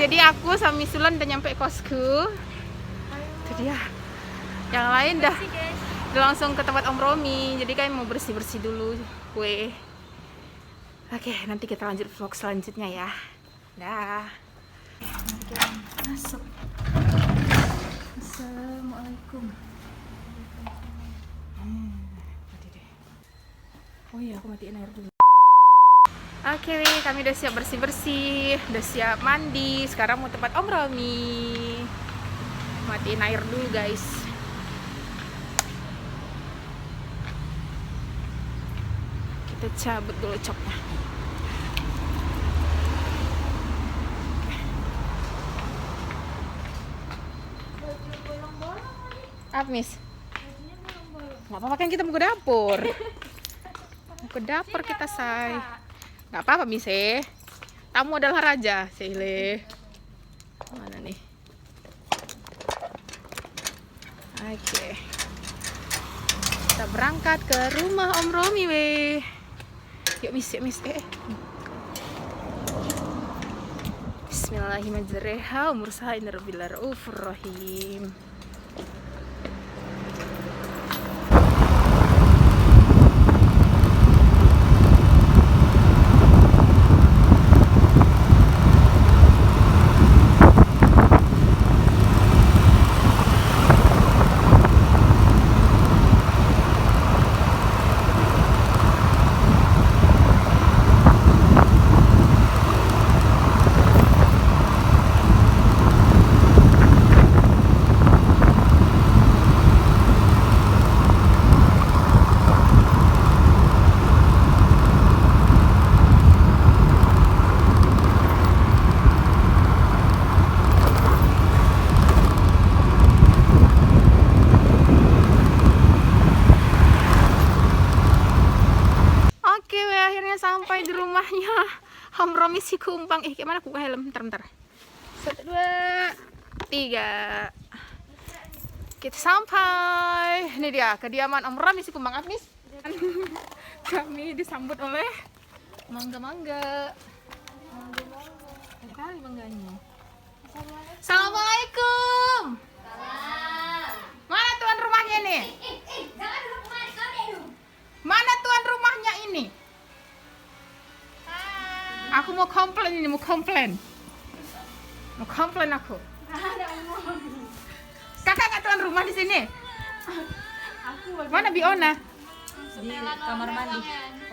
Jadi aku sama Misulan udah nyampe kosku. Itu dia. Yang lain udah langsung ke tempat Om Romi. Jadi kami mau bersih-bersih dulu kue. Oke, nanti kita lanjut vlog selanjutnya ya. Dah. Oke, masuk. Assalamualaikum. Mati deh. Oh iya, aku matiin air dulu. Oke, kami udah siap bersih-bersih, udah siap mandi. Sekarang mau tempat Om Romi. Matiin air dulu, guys. Kita cabut dulu coknya. Apa, Miss? Nggak apa-apa kan kita mau ke dapur. Mau ke dapur kita, say. Nggak apa-apa, Miss. Tamu adalah raja, Sile. Mana nih? Oke. Kita berangkat ke rumah Om Romi, weh. Yuk, Miss, yuk, Miss. Bismillahirrahmanirrahim. Mursahinirrahmanirrahim. Sampai di rumahnya Om Romi si Kumpang. Gimana buka helm? Bentar. 1, 2, 3. Kita sampai. Ini dia kediaman Om Romi si Kumpang. Agnes. Kami disambut oleh mangga-mangga. Kali mangganya. Assalamualaikum. Mana tuan rumahnya nih? Mana tuan rumahnya ini? Aku mau komplain aku. Kakak nggak tuan rumah di sini? Mana Biona? Di kamar mandi.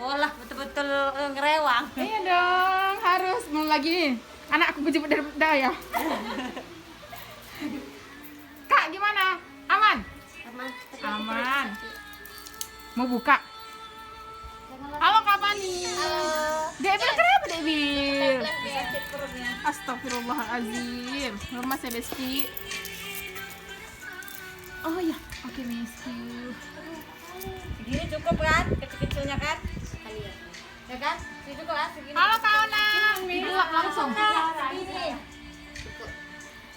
Oh lah, betul-betul ngerewang. Iya dong, harus mau lagi nih. Anak aku kejebak dari daya. Kak, gimana? Aman? Aman. Mau buka? Halo Kak Pani. Halo. Debil kenapa Debil? Sakit perutnya. Astagfirullahaladzim. Rumah Celesti. Oh ya, oke, miss you. Segini cukup kan? Kecil-kecilnya kan? Ya kan? Segini cukup kan? Segini. Halo Kak Ona. Dibuat langsung. Segini.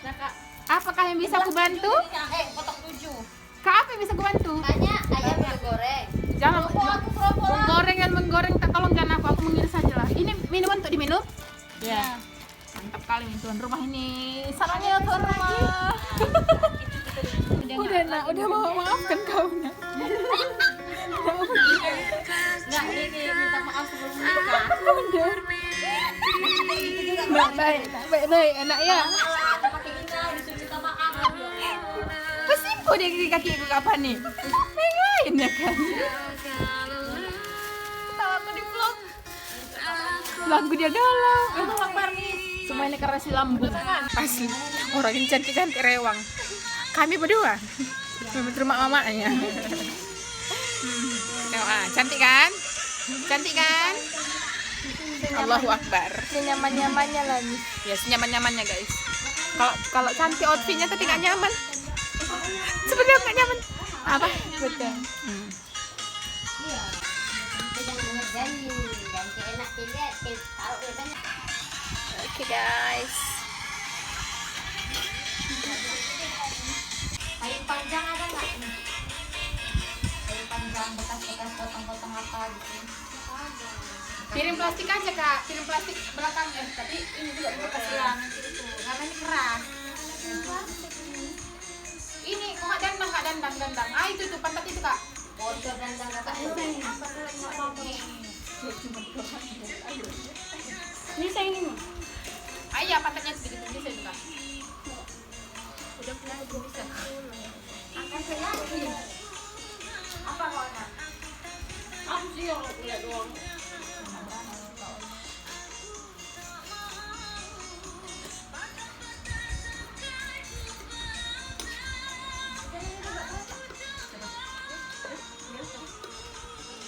Nah, Kak. Apakah yang bisa aku bantu? Kotak 7. Kak, apa yang bisa aku bantu? Tanya ayam goreng. Jangan menggoreng, tolong jangan aku mengiris saja lah. Ini minuman untuk diminum? Ya. Mantap kali nih tuan rumah ini. Sarangnya tuan rumah. Udah mau maafkan kau nak. Enggak, ini minta maaf sebelum nikah. Baik, enak ya. Pakai ini disuruh minta maaf. Kesimpu dia di kaki aku kapan nih? Yang lain ya kan? Ketawa aku di vlog. Lagu dia galau. Semua ini karena si lambung. Asli. Orang yang cantik-cantik rewang. Kami berdua. Memang rumah mamanya. Cantik kan? Cantik kan? Allahu Akbar. Senyaman-nyamannya lagi. Ya, senyaman-nyamannya guys. Kalau cantik outfitnya tapi nggak nyaman. Sebenarnya nggak nyaman. Apa? Betul. Oke guys. Kayu panjang ada nggak? Kayu panjang bekas-bekas potong-potong apa gitu. Piring plastik aja kak, piring plastik belakang tapi ini juga bekas Iya, ya. nanti itu. Nggak dandang. Ah itu tuh pantat itu kak. Bocor dandang kakak. Ini saya ini mah. Ah iya pantatnya sedikit bisa itu kak. Udah bisa. Akan saya lagi. Apa warna? Aku sih yang lihat doang.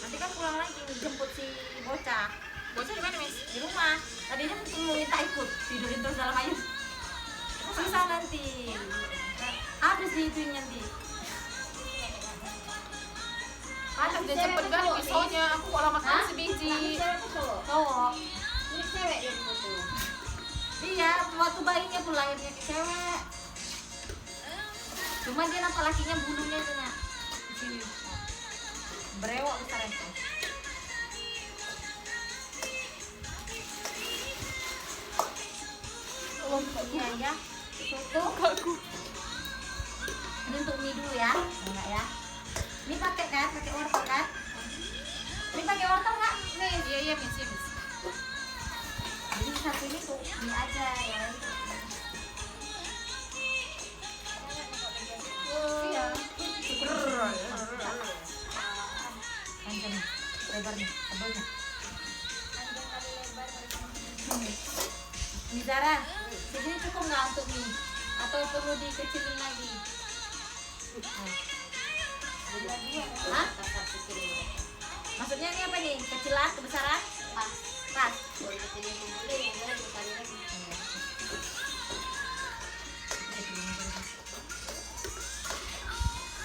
Nanti kan pulang lagi jemput si bocah Bocah di mana Miss? di rumah. Tadinya mau minta ikut tidurin terus dalam ayun. Susah nanti. Habis di itu nanti. Pantas dia cepet kan pisaunya. Aku kok lama kali sebiji. Cowok. Ini cewek dia foto. Iya, waktu bayinya pun lahirnya ke cewek. Cuma dia nampak lakinya bulunya itu nak. Di sini. Berewok besar itu. Iya ya. Soto. Ini untuk mie dulu ya. Enggak ya. Ini pakai kan? Pakai wortel kan? Ini pakai wortel nggak? Nih. Iya iya Miss, iya, Miss. Jadi satu ini tuh mie aja ya. Iya. Panjang, lebarnya, tebalnya. Ini Zara, segini cukup nggak untuk mie? Atau perlu dikecilin lagi? Hah? Maksudnya ini apa nih? Kecilan, kebesaran? Pas.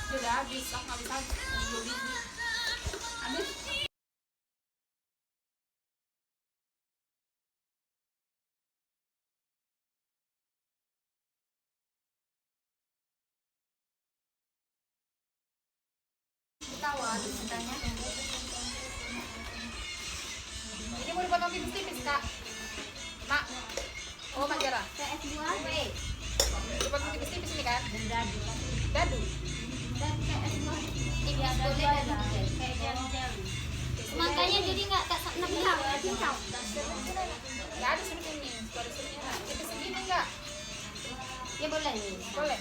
Dia udah habis, aku nggak bisa habis. 10 biji. Habis. Ketawa ceritanya. Ini mau dipotong tipis-tipis kak. Mak. Oh Mak Jara. PS2 Dipotong tipis-tipis ini kan? dan dadu. Dadu. Dan PS2 Tipis boleh dadu. kayak jam-jam. Makanya jadi nggak tak bilang cincau. Nggak ada surut ini. Kalau ada surutnya nggak. Tipis segini nggak? Ya boleh nih. Boleh.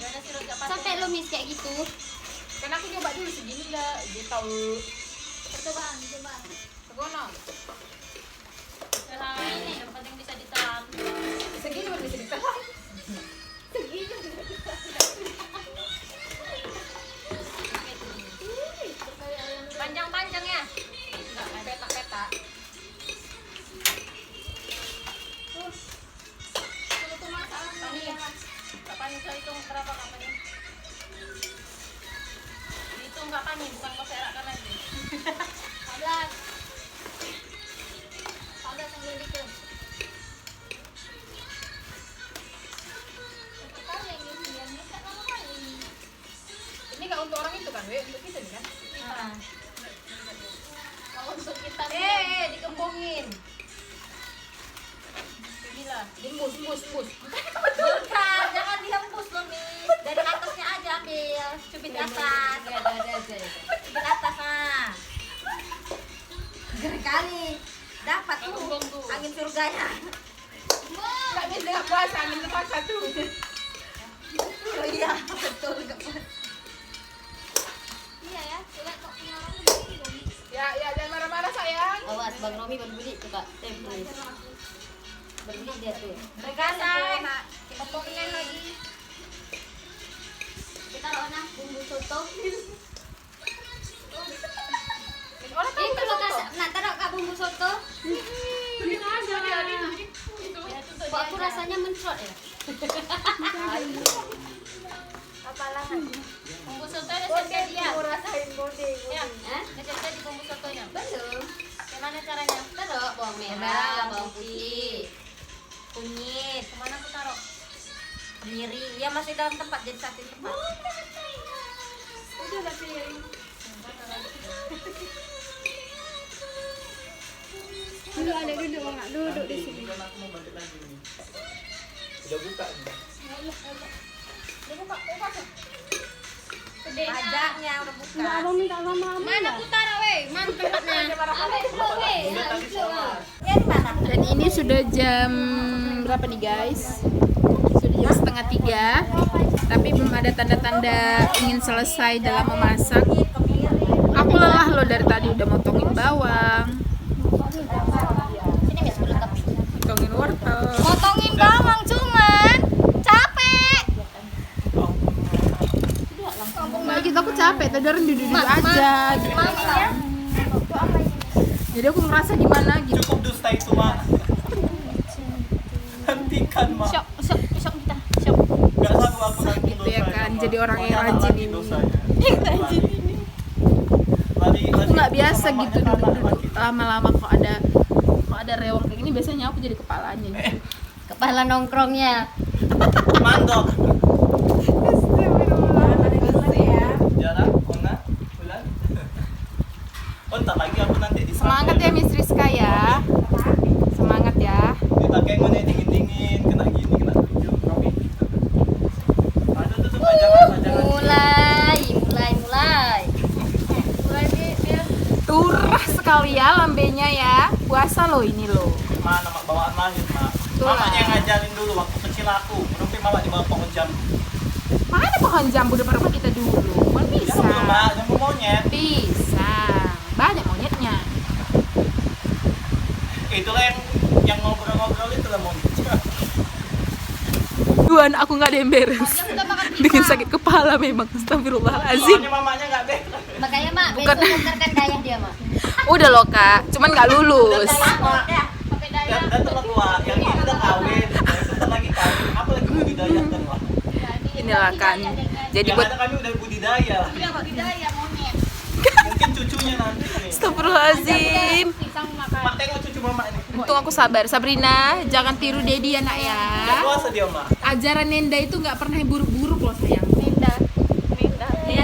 Gak ada sirup gak pakai. Sampai lo miss kayak gitu. Kan aku coba dulu segini nggak. Dia tahu. Percobaan, coba. Segono. Nah, ini yang penting bisa ditelan. Segini baru bisa ditelan. Panjang-panjang ya. Nggak, peta-peta. Kapan bisa hitung berapa kapannya? Dihitung kapan nih, bukan kau serakan lagi. 14. 14 yang lebih ke. Ini nggak untuk orang itu kan, we? Untuk kita nih kan? Kalau untuk kita Dikembungin. Gila. Bus. Bukan, jangan dihembus loh, Miss. Dari atasnya aja ambil. Cubit atas. Cubit atas, nah. Kali dapat tuh angin surganya. Nggak bisa nggak puasa, angin terpaksa tuh. Oh iya, betul nggak puas. Iya ya, coba kok punya orang begini dong. Ya, jangan marah-marah sayang. Awas, Bang Romi baru beli coba. Please. Baru beli dia tuh. Mereka Kita potongin lagi. Kita taruh bumbu soto. Orang tahu Ini kan kalau soto? kasih, nah taruh kak bumbu soto. Gitu aja. Kok aku rasanya mencrot ya? apalah. Bumbu soto ada sendiri dia. Rasain body. Ya, Kecil di bumbu sotonya. belum. Gimana caranya? Taruh bawang merah, bawang putih. Kunyit. Kemana aku taruh? Miri. Ya masih dalam tempat jadi satu tempat. Udah ada piring. Duduk adek duduk nggak duduk di sini. Udah buka. Pajaknya udah buka. Abang minta sama Mana putara weh? Mana tempatnya? Udah tadi sama. Ya di mana? Dan ini sudah jam berapa nih guys? Sudah jam setengah 3. Tapi belum ada tanda-tanda ingin selesai dalam memasak. Aku lelah loh dari tadi udah motongin bawang, Sini Miss belum tapi. motongin wortel. Potongin bawang cuman capek. Nah, gitu aku capek, tadi orang duduk-duduk aja gitu. Mami ya. Jadi aku ngerasa gimana gitu. Cukup dusta itu, Mak. Hentikan, Mak. Syok kita. Syok. Gak sanggup aku nanti Gitu ya dosanya, kan, Mak. jadi orang yang Banyak rajin lagi ini. dosanya. Lari, Aku nggak biasa sama gitu makan anak duduk-duduk lagi. lama-lama kok ada rewang kayak gini, biasanya aku jadi kepalanya gitu. Kepala nongkrongnya. Mandok. Jarak, Ona, Bulan. Oh, ntar lagi aku nanti di Semangat ya Miss Rizka ya. Semangat ya. Dipakai mana dingin-dingin, kena gini, kena tujuh, kopi. Aduh, tutup pajangan. Mulai. Turah sekali ya lambenya ya. Puasa loh ini loh. Mana mak bawaan lahir, Mak? Itulah. Mamanya yang ngajarin dulu waktu kecil aku. Berarti mama di bawah pohon jambu. Mana pohon jambu depan rumah kita dulu? Kan bisa. Jambu, Mak, jambu monyet. Bisa. Banyak monyetnya. Itulah yang ngobrol-ngobrol itu lah monyetnya. Tuhan, aku nggak ada yang beres. Bikin sakit kepala memang. Astagfirullahaladzim. Soalnya mamanya nggak beres. Makanya Mak, Bukan. besok bongkarkan dayah dia Mak. Udah loh kak, cuman nggak lulus. Dan telah tua, yang ini udah kawin, yang sebentar lagi kawin, apa lagi budidaya kan, Mak? Inilah kan. Jadi Yang buat ada kami udah budidaya. Mungkin cucunya nanti nih. Astagfirullahaladzim. Mak tengok cucu mama ini. Untung aku sabar. Sabrina, jangan tiru Dedi ya nak ya. Nggak puasa dia, Mak. Ajaran Nenda itu nggak pernah buruk-buruk loh sayang. Nenda ya.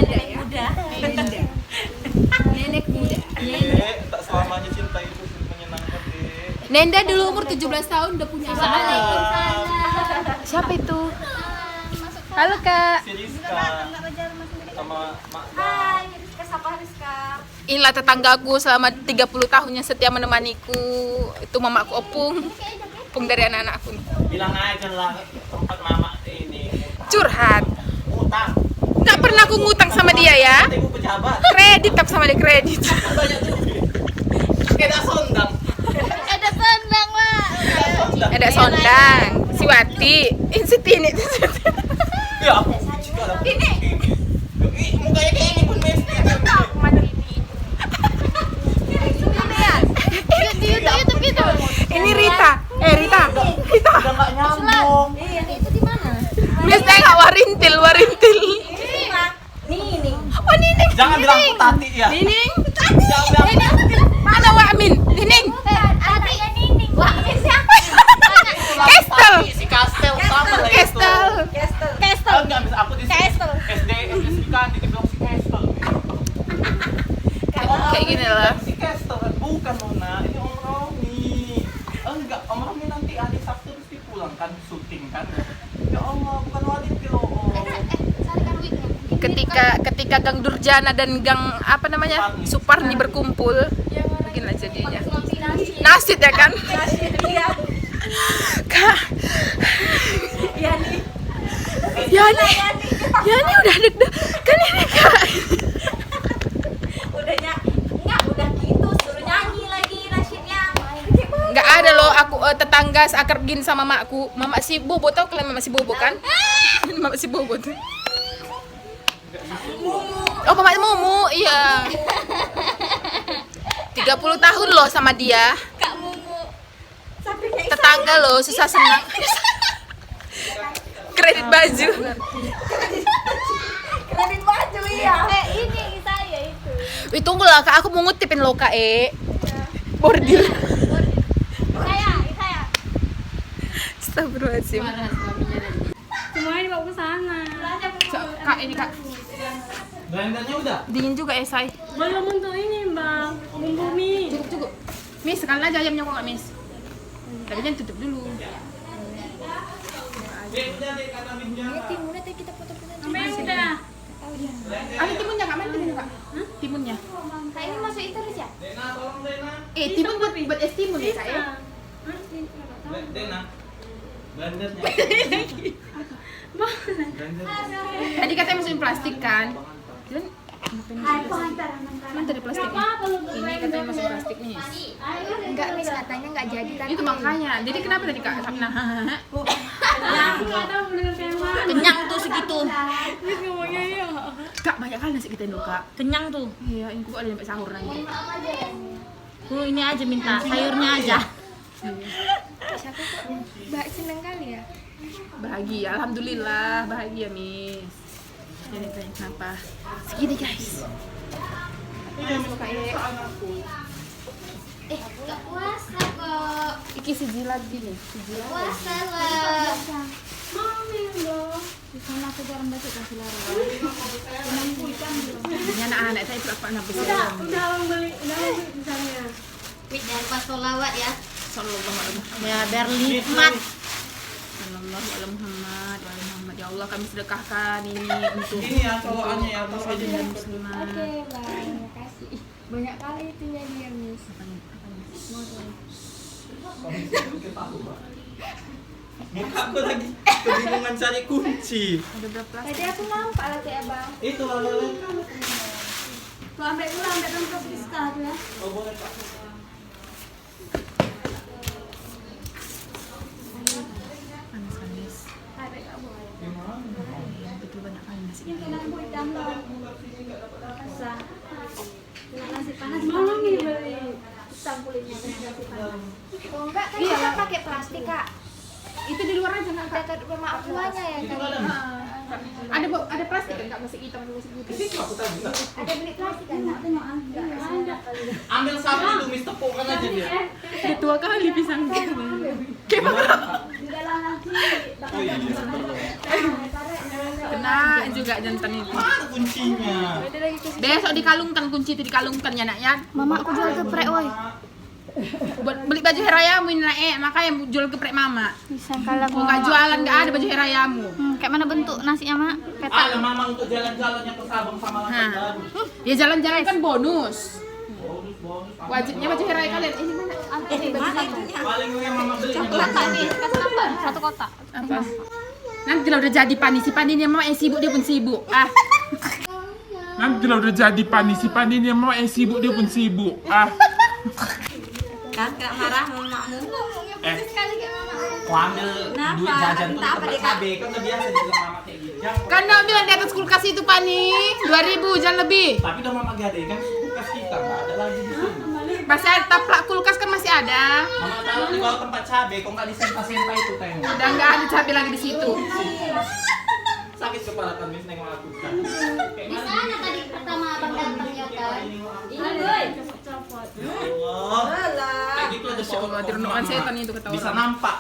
Nenek muda. Dek, tak selamanya cinta itu menyenangkan, Dek. Nenda dulu umur 17 tahun udah punya anak. Siapa itu? Halo kak. Si Rizka sama Mak. Hai, Rizka, sapa Rizka. Inilah tetanggaku selama 30 tahun yang setia menemaniku. Itu mamaku Opung. Opung dari anak-anakku. Bilang aja lah tempat mama ini. Curhat. Utang. Nggak pernah aku ngutang sama dia ya. Ibu pejabat. Kredit tak sama dia kredit. Banyak duit. Kayak sondang. Ada sandang Mak. Ada sondang. Si Wati. Si Tini. Ya aku juga lah. Ini. Mukanya kayak ini pun Mes. Di YouTube itu. Ini Rita. Rita. Udah nggak nyambung. Iya, itu di mana? Mis tengok warintil. Ini Mak. Nih. Oh Nining. Jangan bilang aku Tati ya. Nining. Jangan bilang Mana Wak Amin? Nining. Ada ya Nining. Wah, ini siapa? Kestel. Si Kastel sama lah itu. Kestel. Ah, nggak bisa aku di Kastel. SD kan dibilang si Kastel. Kayak gini lah. Si Kastel bukan Nona, ini Om Romi. Enggak, Om Romi nanti hari Sabtu mesti pulang kan syuting kan. Ya Allah, bukan Wadid loh. Carikan wignya. Ketika Gang Durjana dan Gang apa namanya Suparni berkumpul, beginilah jadinya. Nasid ya kan? Kak. Yani udah deg-degan ini kak. Udah gitu suruh nyanyi lagi nasyidnya. Nggak ada loh aku tetangga seakrab gini sama makku. Mama si Bobo, tau kalian Mama si Bobo kan? Mama si Bobo tuh. Oh Mama Mumu, iya. 30 tahun loh sama dia. Kak Mumu. Tetangga loh, susah senang. Kredit baju. Kredit baju iya. Ini saya itu. Wih tunggulah kak, aku mau ngutipin lo kak Bordil. Saya. Astagfirullahaladzim. Semuanya dibawa ke sana. Kak ini kak, Blendernya udah. dingin juga say. Belum untuk ini bang, bumbu mie. Cukup. Miss, sekali aja ayamnya kok nggak miss. Tapi jangan tutup dulu. Dek, punya dek, kata minja. Timunnya tadi kita foto-foto. Apa yang udah? Ada timunnya nggak? Mana timunnya kak? Timunnya. Kak ini masukin terus ya? Dena, tolong Dena. Timun buat es timun ya kak ya? Dena. Blendernya. Blendernya. Tadi katanya masukin plastik kan? Dan mana tadi plastiknya? Ini katanya masukin plastik nih. Enggak, Miss, katanya enggak jadi tapi. Itu makanya. Jadi kenapa tadi kak Sapna? Kenyang tuh segitu. Kak banyak kali nasi kita Indo kak. Kenyang tuh. Iya, ini kok ada sampai sahur nanti. Ini aja minta sayurnya aja. Siapa kok Mbak seneng kali ya? Bahagia, alhamdulillah bahagia Miss. Jadi tanya kenapa? Segini guys. Enggak puasa kok. Iki sejilat gini, sejilat. Puasa lah. Di sana aku jarang baca kasih lari. Ini anak-anak saya berapa anak besar? Udah beli di sana. Wih, jangan lupa sholawat ya. Sallallahu alaihi wasallam. Ya biar nikmat. Sallallahu alaihi Muhammad, wa alaihi Muhammad. Ya Allah kami sedekahkan ini untuk Ini ya colokannya ya, terus aja. dan muslimat. Oke, Bang. Terima kasih. Banyak kali itunya dia, Miss. Muka aku lagi kebingungan cari kunci. Ada berapa? Tadi aku nampak lah kayak Bang. Itu lalu. Tuh ambil dulu, ambil dompet Rizka tuh ya. Oh boleh Pak. Panas-panas. Gimana? Betul banyak kali nasi kita. Nasi panas mau nih beli. Pisang kulitnya nasi panas. Oh enggak, kan kita pakai plastik, Kak. Itu di luar aja nggak kak? Kata rumah tuanya ya kan. Ada plastik kan kak, masih hitam masih putih. Itu aku tahu enggak. Ada beli plastik kan? Enggak. Ambil sapu itu mis tepukkan aja dia. Udah tua kali pisang. Gimana? Oh iya. Kena juga jantan itu. Mana kuncinya? Besok dikalungkan kunci itu dikalungkan ya nak ya. Mama aku jual geprek, woi. Buat beli baju herayamu ini nak makanya jual geprek mama. Bisa kalau Kalau nggak jualan nggak ada baju herayamu. kayak mana bentuk nasinya, Mak? Ada mama untuk jalan-jalannya ke Sabang sama Langkat Baru. Ya jalan-jalan kan bonus. Bonus. Wajibnya baju heraya kalian. Ini mana? Ini baju Paling yang mama beli. Satu kotak. apa? Nanti kalau udah jadi pani si pani mama yang sibuk dia pun sibuk. Ah. Nanti kalau udah jadi pani, si pani ini mama yang sibuk dia pun sibuk. Kan kena marah mamamu. Kau ambil duit jajan tuh tempat cabe, kan udah biasa di mama kayak gitu. Kan udah bilang di atas kulkas itu pani 2.000 jangan lebih. Tapi udah mama gade kan kulkas kita nggak ada lagi di sini. Masih ada taplak kulkas kan masih ada. Mama taruh di bawah tempat cabe, kok nggak disempah-sempah itu tengok. Udah nggak ada cabai lagi di situ. Sakit kepala kan mis nengok aku kan. Di sana tadi pertama abang datang ya kan. Ini boy. Allah. Kayak gitu aja Masya Allah, direnungkan setan itu kata bisa orang. nampak.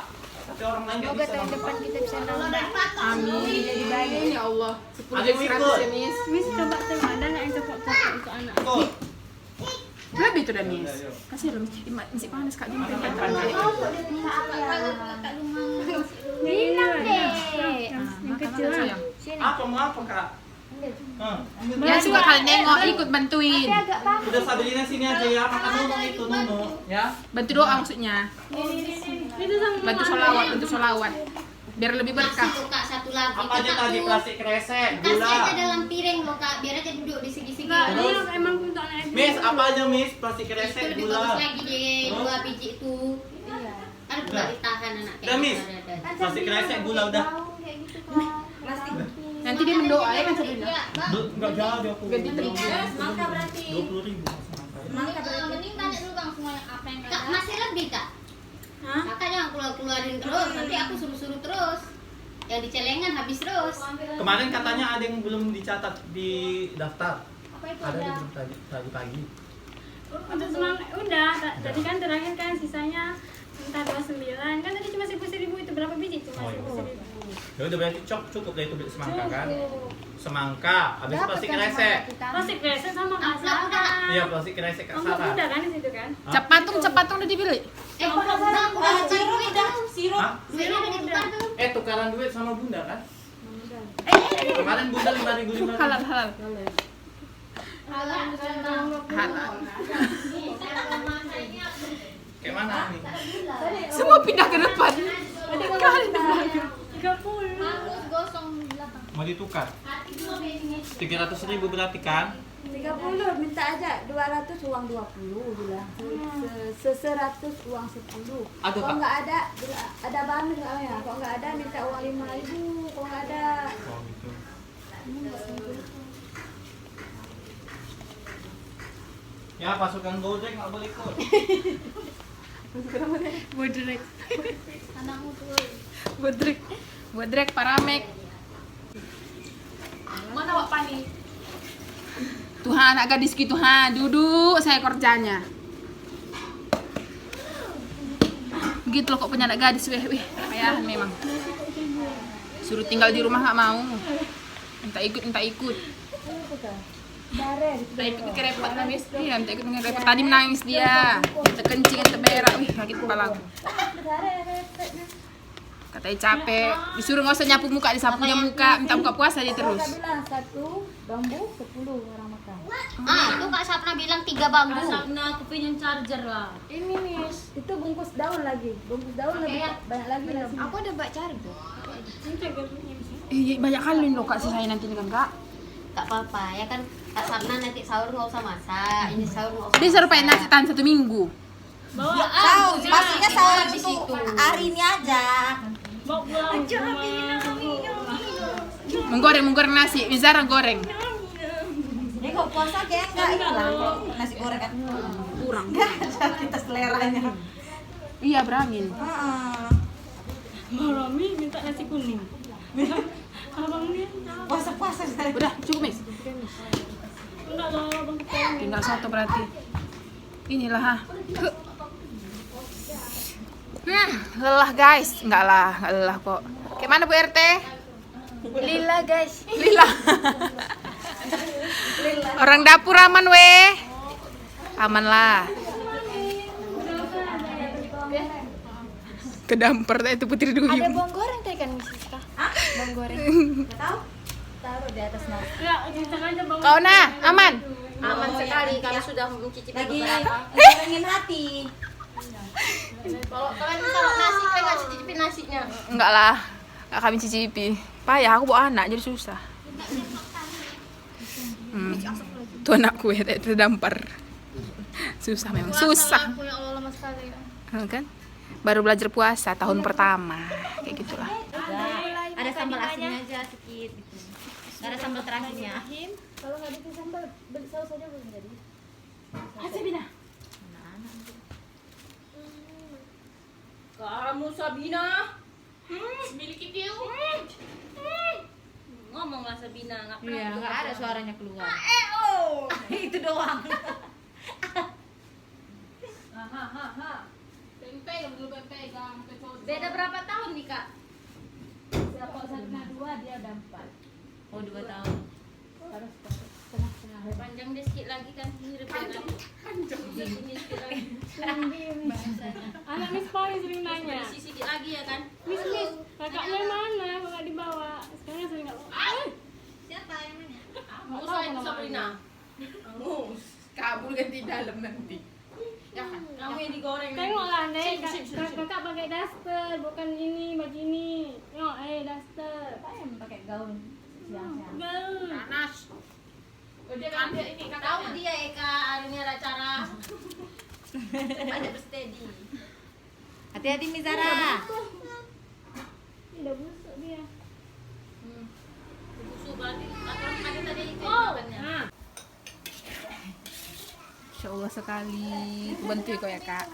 Tapi orang lain nggak Semoga bisa tahun nampak. depan kita bisa nambah. Amin. Ya Allah. 10 Ada jadi yang 100 ikut. ya, Miss. Miss coba tengok ada nggak yang cocok-cocok untuk anak? Kok? Berapa itu dah, Miss? Kasih dong, Miss. Masih panas Kak Jumpa. Minum deh. Yang kecil. Sayang. Sini. Apa mau apa kak? Yang suka kalian nengok ikut bantuin. Tapi agak panas. Udah Sabrina sini aja ya, makan nunung itu nunung ya. Bantu doa maksudnya. Itu sama Bantu sholawat. Biar lebih berkah. Tuh, Kak, satu lagi. Apa aja Kita tadi tuh plastik kresek, kasih aja gula. dalam piring loh, Kak. Biar aja duduk di segi-segi. Enggak, ini Terus? emang untuk anak SD. Miss, apa aja Miss? Plastik Itu kresek, lebih gula. bagus lagi deh, Oh. 2 biji itu. Iya. Kan pula ditahan anak Udah, Miss. gitu, ada. Plastik kresek, gula udah. Nanti dia mendoa ya kan Sabrina. Iya, Bang. Enggak jauh aku. Ganti terima. Mangka berarti. 20.000. Mending tanya dulu Bang semuanya apa yang Kak, masih lebih, Kak? Hah? Kakak jangan keluarin terus, nanti aku suruh-suruh terus. Yang di celengan habis terus. Kemarin katanya ada yang belum dicatat di daftar. Apa itu Ada ada? yang belum tadi pagi. Untuk semangat udah, tadi kan terakhir kan sisanya entah 29 kan tadi cuma 10.000 itu berapa biji cuma Oh, iya. 10.000. Ya udah berarti cukup deh itu beli semangka kan. Cukup. Semangka, habis itu Dapat plastik kan kresek. sama kita? Plastik kresek sama Kak Amplop udah. Sarah. Iya, plastik kresek Kak Amplop Sarah. udah kan di situ kan? Hah? Cepat patung udah dibeli. Bang, udah. Sirup. Hah? Duitnya udah ditukar tuh. Tukar tukaran duit sama bunda kan? Kemarin bunda 5.000. Halal. Halal. Halal. Kayak mana nih? Semua pindah ke depan. Kali di belakang. Harus gosong belakang. Mau ditukar? 300.000 berarti kan? 30 minta aja 200 uang 20 bilang. 100 uang 10. Ada, Kalau Kak? nggak ada bahan nggak ya. Kalau nggak ada minta uang 5.000. Kalau nggak ada Oh gitu. Ya pasukan Gojek nggak boleh ikut. Bodrek. Anakmu tuh. Bodrek paramek. mana Wak Pani? Tuhan, agak gadisku Tuhan, duduk saya kerjanya. Begitu loh kok punya anak gadis, weh, kayahan memang. Suruh tinggal di rumah nggak mau. Minta ikut. Minta ikut kerepot nangis. Iya, minta ikut kerepot. Tadi menangis dia. Minta kencing, minta berak. Wih, sakit kepala. Katanya capek. Disuruh nggak usah nyapu muka, disapunya muka. Minta buka puasa dia terus. Kak bilang 1 bambu 10 orang makan. Itu Kak Sapna bilang 3 bambu. Sapna aku pengen charger lah. Ini nih, itu bungkus daun lagi. Bungkus daun lebih banyak lagi lah. Aku ada bak charger. Banyak kali loh kak sisanya nanti kan kak. Tak apa-apa, ya kan Kak Sapna nanti sahur nggak usah masak. Ini sahur nggak usah. Dia suruh pakai nasi tahan 1 minggu. Sahur, maksudnya sahur itu hari ini aja. Menggoreng nasi, Mizara goreng. Ini kok puasa kayak enggak ini lah. Nasi goreng kan kurang. Enggak ada kita seleranya. Iya berangin. Rami minta nasi kuning. Abang dia Puasa-puasa saya. Udah cukup mis. enggak lah abang kita. Tinggal soto berarti. Inilah ha. Lelah guys, enggak lelah kok. Kayak mana Bu RT? Lila guys. Lila. Orang dapur aman weh. Aman lah. Kedampar itu Putri Ada Duyung. bawang goreng tadi kan Miss Siska? Bawang goreng. Tahu? Taruh di atas nasi. Ya, kita aja bang. Kau nah, aman. Aman sekali, kami sudah mencicipi Lagi beberapa. ngurangin hati. Kalau kalian kalau nasi, kalian nggak cicipi nasinya. Enggak lah. Enggak kami cicipi. Payah aku bawa anak jadi susah. Tuh anakku ya terdampar. Susah memang, susah. Aku ya Allah lama sekali. Kan? Baru belajar puasa tahun pertama. Kayak gitulah. Ada sambal asinnya aja sedikit gitu. Nggak ada sambal terakhirnya. Kalau nggak bikin sambal, beli saus aja belum jadi. Sabina. Kamu Sabina. Miliki piu. Ngomonglah Sabina, nggak pernah. Iya, nggak ada suaranya keluar. Itu doang. Beda berapa tahun nih Kak? Siapa Sabina 2, dia udah 4. Oh 2 tahun. Harus setengah-setengah. Panjang deh sedikit lagi kan mirip dengan ini sedikit lagi. Anak Miss Pari sering nanya. Sisi sedikit lagi ya kan? Miss, kakaknya mana? Kok nggak dibawa? Sekarang sering nggak. Siapa yang nanya? Musa itu Sabrina. Kabul ganti dalam nanti. Ya kan? Kamu yang digoreng. Tengoklah nih, kakak pakai daster, bukan ini baju ini. Tengok, daster. Apa yang pakai gaun siang-siang? Gaul. Panas. Dia kan dia ini Tahu dia Eka hari ini ada acara. Ada bersteady. Hati-hati Mizara. Udah busuk dia. Busuk berarti atau ada tadi itu Oh, makannya. Insya Allah sekali. Bantu kau ya kak.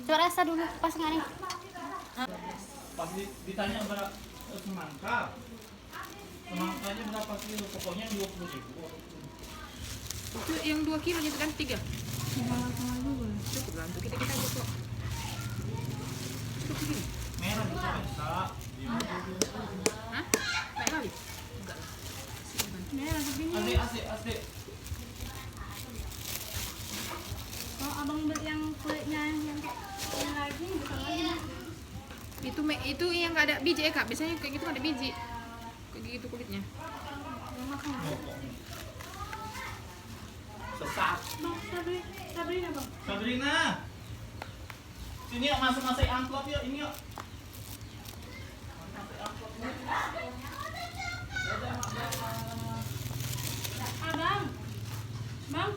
Coba rasa dulu pas nggak nih? Pas ditanya berapa semangka. Semangkanya berapa kilo? Pokoknya 20.000. Itu yang 2 kilo gitu kan 3. Cukup lah untuk kita aja kok. Cukup segini. Merah bisa. Hah? Baik kali. Enggak lah. merah segini. Asik. Kalau abang beli yang kulitnya yang lagi, bukan lagi. Itu yang nggak ada biji ya kak. Biasanya kayak gitu ada biji. Kayak gitu kulitnya. Sesat. Bang, Sabrina bang. Sabrina. Sini yuk, masuk amplop yuk, ini yuk. Bang. Bang.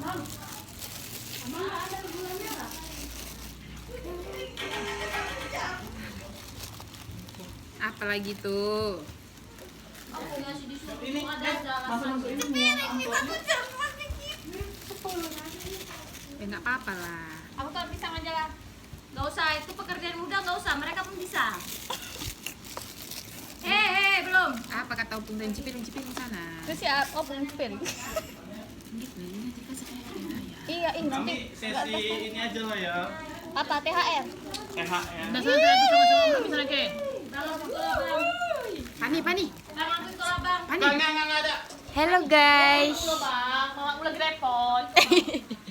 Bang. Abang nggak ada gula merah. Apalagi tuh. Aku ngasih disuruh Ini, ada masuk ini amplopnya. Nggak apa-apa lah. Aku kalau bisa aja lah. Gak usah, itu pekerjaan mudah gak usah, mereka pun bisa. Belum. Apa kata Opung dan Cipir sana? Terus ya, belum cepet. Iya, ini nanti Kami sesi ini aja lah ya. apa THR? THR. Pani. Bang, aku itu lah bang. Enggak ada. Hello guys. Bang, mama aku lagi repot.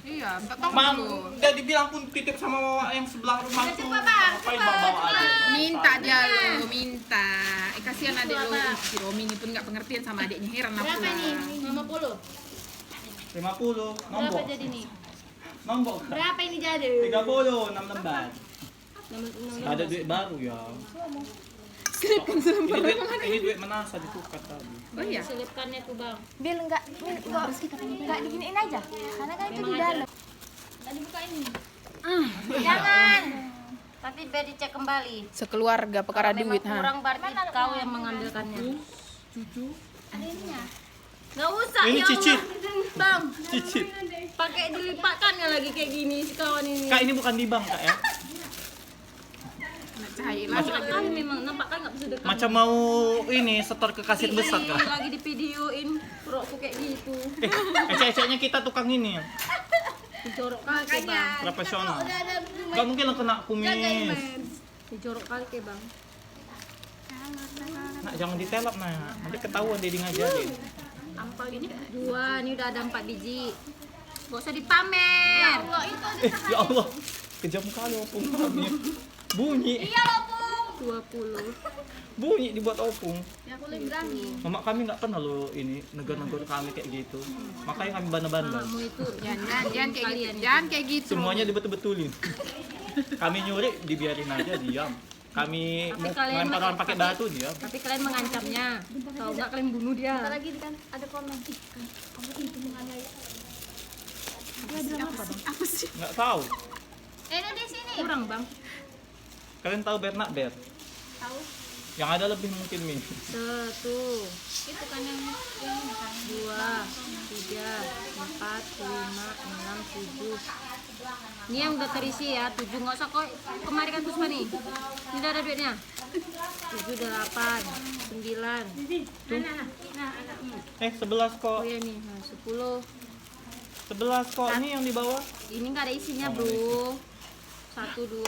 Iya, minta tolong Mam, dulu. udah dibilang pun titip sama mama yang sebelah rumah tuh. Ngapain bawa aja? Minta dia lo, minta. Kasihan adik lo, si Romi ini pun nggak pengertian sama adiknya, heran aku. Berapa nih? 50. 50. Nombok. Berapa jadi nih? Nombok. Berapa ini jadi? 30, 6 lembar. Ada duit baru ya. Ini duit menasa ditukar tadi. Oh iya. Selipkannya tuh bang. Bil enggak diginiin aja. Karena kan itu di dalam. Tadi buka ini. Jangan. Tapi biar dicek kembali. Sekeluarga perkara Memang duit ha. kurang berarti kau yang mengambilkannya. Ada ininya. Gak usah Ini ya cicit. Allah. Bang, Cicit. pakai dilipatkannya lagi kayak gini si kawan ini. Kak, ini bukan di bank, Kak ya. Cahaya Nampak kan memang, nampak kan gak bisa dekat. Macam mau ini setor ke kasir besar, Kak. Lagi di videoin perutku kayak gitu. Ecek-eceknya kita tukang ini. Dijorok kaki bang. Profesional. Gak mungkin lo kena kumis. Dijorok kaki bang. Nak, jangan ditelap, nak. Nanti ketahuan dia ngajarin. Ampal ini 2, ini udah ada 4 biji. Gak usah dipamer. Ya Allah, itu ada Ya Allah. Kejam kali opung kami. Bunyi. Iya loh, Pung. 20. Bunyi dibuat opung. Ya aku lebih berani. Mama kami nggak pernah lo ini negur-negur kami kayak gitu. Makanya kami banda-banda. Kamu itu Jangan kayak gitu. Jangan kayak gitu. Semuanya dibetul-betulin. Kami nyuri dibiarin aja diam. Kami mau kalian lempar orang pakai batu diam. Tapi kalian mengancamnya. Kalau enggak kalian bunuh dia. Lagi kan ada komen kamu itu menganiaya. Apa sih? Nggak tahu. Ini di sini. Kurang, Bang. Kalian tahu Bernard Ber? Tahu. Yang ada lebih mungkin nih. 1. Itu kan yang 2, 3, 4, 5, 6, 7. Ini yang udah terisi ya, 7 nggak usah kok kemarin kan Puspa nih. Ini udah ada duitnya. 7, 8, 9. Nah, 11 kok. oh ya nih, nah, 10. 11 kok. Ini yang di bawah. Ini nggak ada isinya, Bro. 1, 2,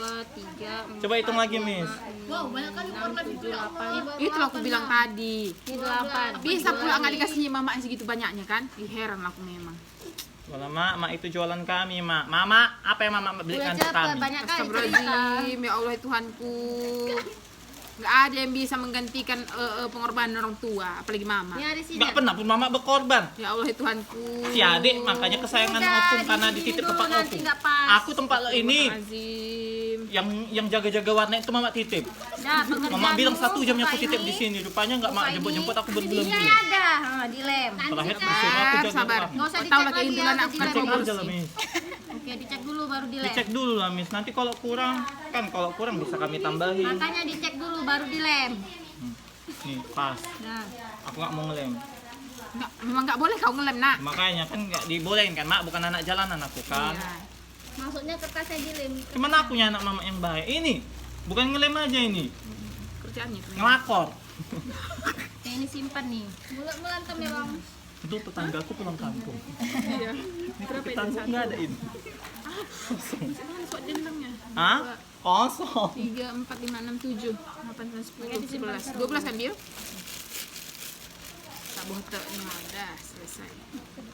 3, 4. Coba hitung lagi, Miss. Wow, banyak kali 6, 7, 8. Itu aku bilang tadi. Ini 8. Bisa pula nggak dikasihnya mama yang segitu banyaknya kan? Ih, heran aku memang. Kalau mak itu jualan kami, mak. Mama, apa yang mama belikan Udah ke cepet, kami? banyak kali cerita. Astagfirullahaladzim, ya Allah Tuhanku. Nggak ada yang bisa menggantikan pengorbanan orang tua, apalagi mama. Ini ada sini. Nggak pernah pun mama berkorban. Ya Allah Tuhanku. Si adik makanya kesayangan opung karena dititip tempat opung. Aku tempat lo ini Azim. yang jaga-jaga warna itu mama titip. Nah, Mama bilang 1 jam aku titip di sini. Rupanya nggak mak jemput-jemput aku Ini berbulan-bulan. ada, dilem. Terakhir disuruh aku jaga Sabar. warna. Nggak usah Kau tahu dicek lah lagi keindulan ya, aku kan dilem. Cek kalau aja lah, bersih. Miss. Oke, dicek dulu baru dilem. Dicek dulu lah, Miss. Nanti kalau kurang, kan kalau kurang bisa kami tambahin. Makanya dicek dulu baru dilem. Nih, pas. Nah, Aku nggak mau ngelem. Nggak, memang nggak boleh kau ngelem nak. Makanya kan nggak dibolehin kan, mak. Bukan anak jalanan aku kan. Iya. maksudnya kertasnya dilem. Cuman aku nya anak mama yang baik. Ini bukan ngelem aja ini, Kerjaannya itu. ngelakor. Ini simpan nih. Mulut melantem ya, Bang. Itu tetanggaku pulang kampung. Iya. Berapa itu Tetangga satu? nggak ada ini. Mana sok dendamnya? Hah? Kosong. 3, 4, 5, 6, 7, 8, 9, 10, 11, 12 ambil. Tak botak, nah dah selesai.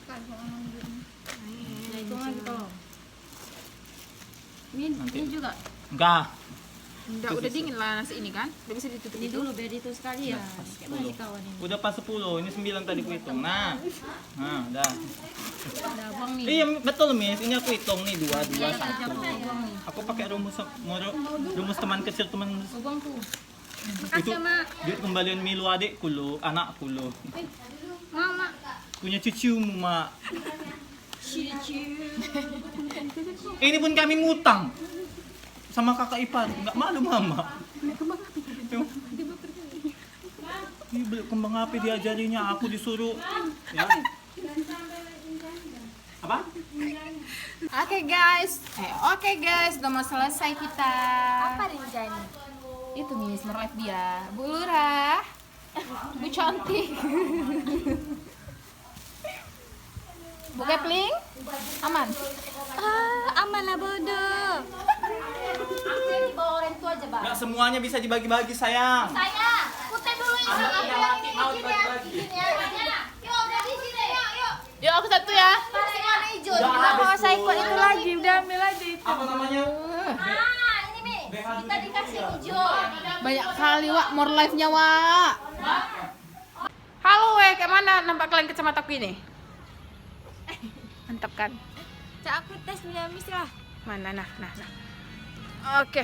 Nah, hitung lagi tolong. Ini Nanti. juga. Enggak. Udah dingin lah nasi ini kan. Udah bisa ditutup Ini itu. dulu biar itu sekali ya. Kayak masih kawan ini. Udah pas 10, ini 9 tadi ku hitung. Nah, dah. Udah buang nih. Iya betul Miss, ini aku hitung nih 2, 1. Buang nih. Aku pakai rumus teman kecil teman. Buang tuh. Itu Makasih ya, Mak. duit kembalian Milu adikku lo, anakku lo. Mama. Punya cucumu mak. Ini pun kami ngutang sama kakak ipar, nggak malu mama. Ini beli kembang api diajarinya, aku disuruh. Ya. Apa? Oke guys, udah mau selesai kita. Apa rencana? Itu Miss, merlive dia. Bu Lurah, Bu cantik. Bu Kepling, aman. Aman lah bodoh. Aku yang di bawah orang tua aja, Bang. Nggak semuanya bisa dibagi-bagi sayang. Saya, putih dulu ini. Anaknya laki mau dibagi-bagi. Yuk, udah di sini. Yuk. Yuk aku satu ya. Masih warna hijau. Udah Kenapa habis, nggak saya ikut Bu. itu lagi? Udah ambil aja itu. Apa namanya? Ah, ini Mi. Kita dikasih hijau. Banyak kali Wak, more live-nya Wak. Halo weh, kayak mana nampak kalian kacamataku ini? Mantap kan? Cak aku tes punya Miss lah. Mana, nah. Oke,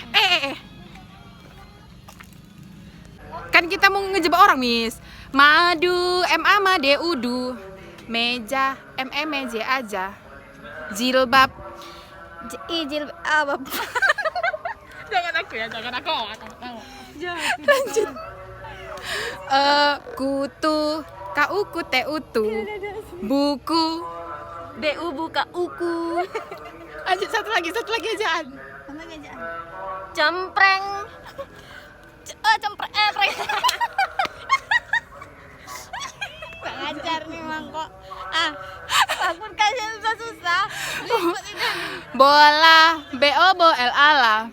Kan kita mau ngejebak orang, Miss. Madu, made udu. Meja, meja aja. Jilbab. Jilbab. Jangan aku ya, jangan aku. Lanjut. Kutu, kauku teutu. Buku. DU buka uku. Lanjut satu lagi ajaan. Cempreng. Cempreng. Tak ngajar nih mangkok. Aku kasih susah-susah. Bola, BOL ala.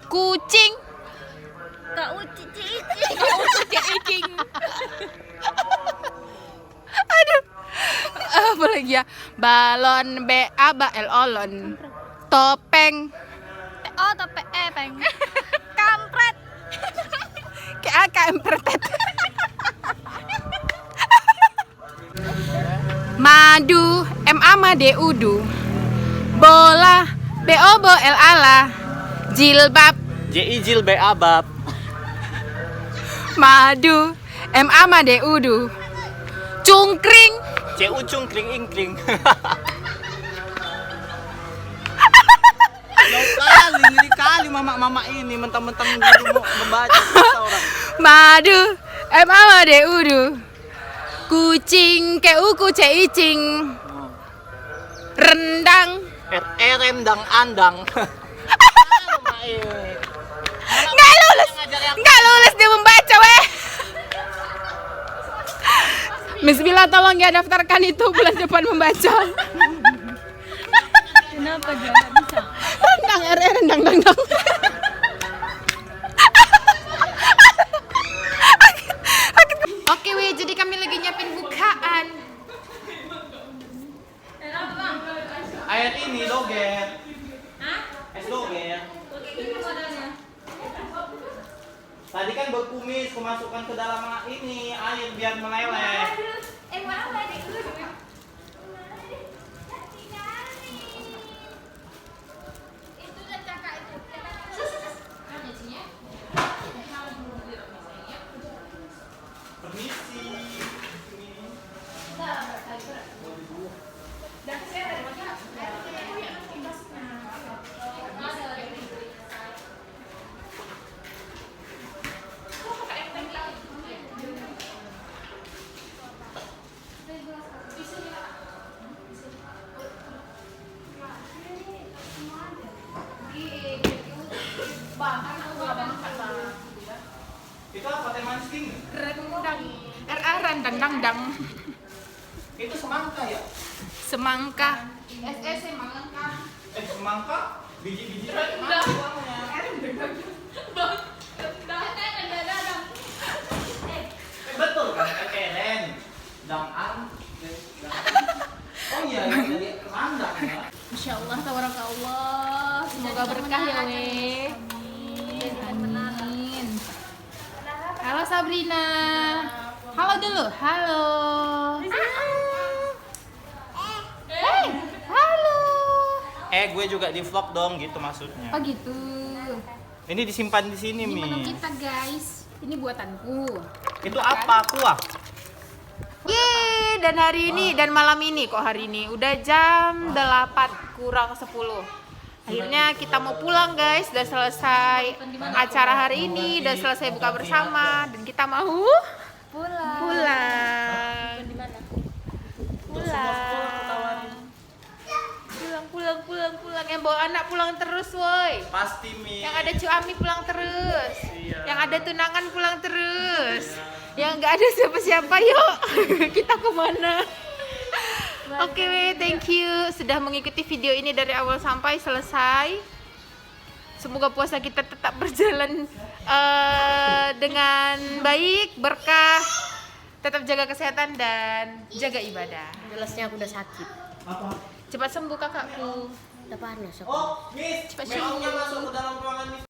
Kucing, Kak Uci Cici. cicing. Aduh. Apa lagi ya? Balon, BABL olon. Topeng, Oh, tope peng. Kampret. kayak empertet. Madu, made udu. Bola, BOL ala. Jilbab, Jil Abab. madu, made udu. Cungkring, Ucung kring ingkring. Ngeri kali mama ini mentang-mentang guru mau membaca kata orang. madu, made udu. Kucing, keuku cicing. Rendang, Rendang andang. nggak lulus dia membaca weh. Bismillah, tolong ya daftarkan itu bulan depan membaca. Kenapa dia nggak bisa? Rendang, rendang. Oke weh, jadi kami lagi nyiapin bukaan. Air ini doger. Es doger. Tadi kan berkumis, kumasukkan ke dalam ini air biar meleleh. Mana deh? Itu udah cakak itu. Permisi. Itu apa teh mancing? Rendang. Itu semangka ya? Semangka. Semangka. Semangka? Biji-biji mana uangnya? Betul kan? Keren. Dang-ang. Oh iya, dari rendang ya. Masya Allah, tabarakallah. Semoga berkah ya weh. Sabrina. Halo dulu. Halo. Hey, halo. Gue juga di vlog dong, gitu maksudnya. Oh gitu. Ini disimpan di sini, Ini menu Mi. kita guys. Ini buatanku. Itu apa? Kuah? Yeay, dan hari ini dan malam ini kok hari ini udah jam 8 kurang 10. Akhirnya kita mau pulang guys, udah selesai acara hari ini, udah selesai buka bersama dan kita mau pulang. Pulang. Pulang. Yang bawa anak pulang terus, woi. Pasti, Mi. Yang ada Cuami pulang terus. Iya. Yang ada tunangan pulang terus. Yang nggak ada siapa-siapa, yuk. Kita kemana? Oke, thank you sudah mengikuti video ini dari awal sampai selesai. Semoga puasa kita tetap berjalan dengan baik, berkah. Tetap jaga kesehatan dan jaga ibadah. Jelasnya aku udah sakit. Cepat sembuh kakakku. Udah panas aku. Oh, Miss. Cepat Meongnya masuk ke dalam ruangan Miss.